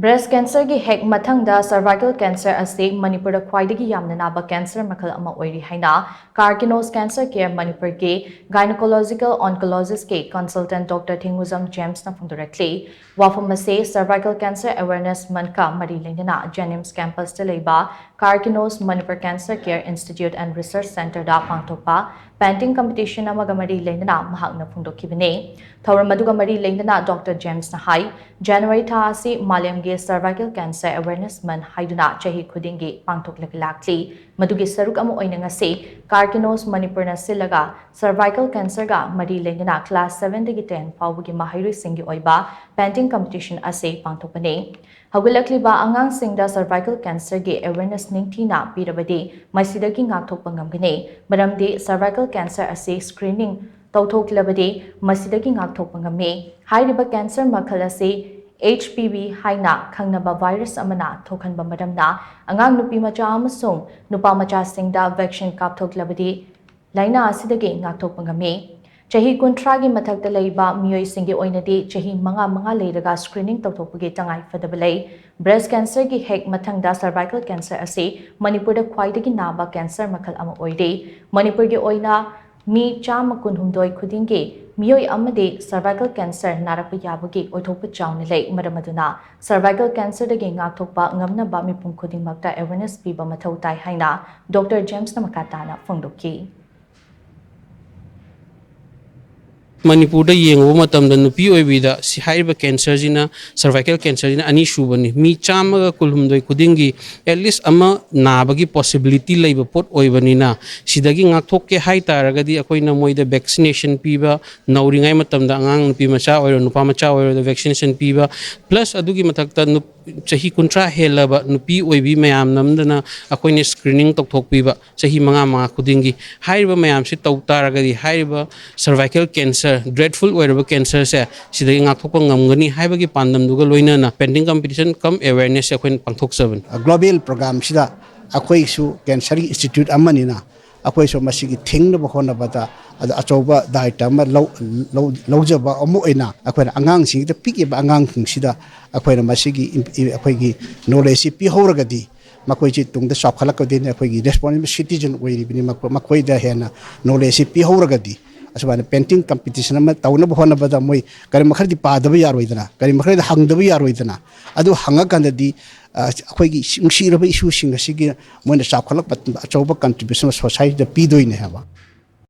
Breast cancer gi hek mathangda cervical cancer ase Manipur Da Khwaidagi Yamna Naba cancer makhal ama Oiri HAINA KARKINOS cancer care Manipur ke gynecological oncologist ke consultant Dr. THINGUJAM James na PHONGDORAKLI wafam ase cervical cancer awareness month ka mari lengna GYNECOLOGICAL campus te leiba KARKINOS Manipur Cancer Care Institute and Research Center da pangthokpa painting competition amaga mari lengna mahakna phongdokhibane thauram aduga mari lengna Dr. James na hai January tha asi malem cervical cancer awareness month haiduna chahi khudingi pangthoklakli madugi saruk amu oina ngase KARKINOS Manipur na silaga cervical cancer ga mari lengna class 7 dagi 10 fawgi mahiri singi oiba painting competition ase pangthokpane hagulakli ba angang singda cervical cancer ge awareness ningthina pirabadi masidagi ngakthokpa ngamgane maramdi cervical cancer ase screening tawthoklabadi masidagi ngakthokpa ngame hairiba cancer makhal ase HPV HAINA khangnaba virus amana thokhanba maramna angang nupi macha amasung nupa macha singda vaccine kapthoklabadi laina asidagi ngakthokpa ngame chahi kuntragi mathakta leiba miyoi singi oinadi chahi manga leiraga screening tawthokpagi tangai fadabalai breast cancer gi hek mathangda cervical cancer ase Manipur Da Khwaidagi Naba cancer makhal ama oide Manipur gi oina mi chama kunhumdoi khudingi miyoi amade cervical cancer narakpa yabagi oithokpa chawna lei maramaduna cervical cancer dagi ngakthokpa ngamnaba mipum khudingmakta awareness piba mathau tai haina Dr. James na makatana phongdokki Manipur da yengo matamda nupi oibida si haiba cancer jina cervical cancer jina ani shubani mi chama kulhumdoi kudingi at least ama nabagi possibility leiba pot oibanina sidagi ngakthok ke hai taragadi akoina moida vaccination piba nauringai matamda angang nupi macha oiro nupa macha oiro da vaccination piba plus adugi mathakta chahi kuntra helaba nupi oibi mayam namdana akoina screening tokthok piba chahi manga kudingi haiba mayam si tau taragadi haiba cervical cancer dreadful oiraba cancer se sidagi ngakthokpa ngamgani haibagi pandam duga loinana painting competition come awareness akoin pangthok saban global program sida akoi su cancer institute amanina akoi so masigi thingna bkhona bata achoba daita ma lojaba amu ina akoi angang sing da piki ba angang sida akoi masigi akoi gi knowledge pi horagadi makoi chi tungda sapkhalakadin akoi gi responsible citizen oiri bini makoi da hena knowledge pi horagadi asubana painting competition ama tawna bhona bada moi kari makhadi padaba yaroidana kari makhadi hangdaba yaroidana adu hangakandadi akhoi singsi raba issue singa sigi moina sapkhalak achoba contribution society da pidoine haba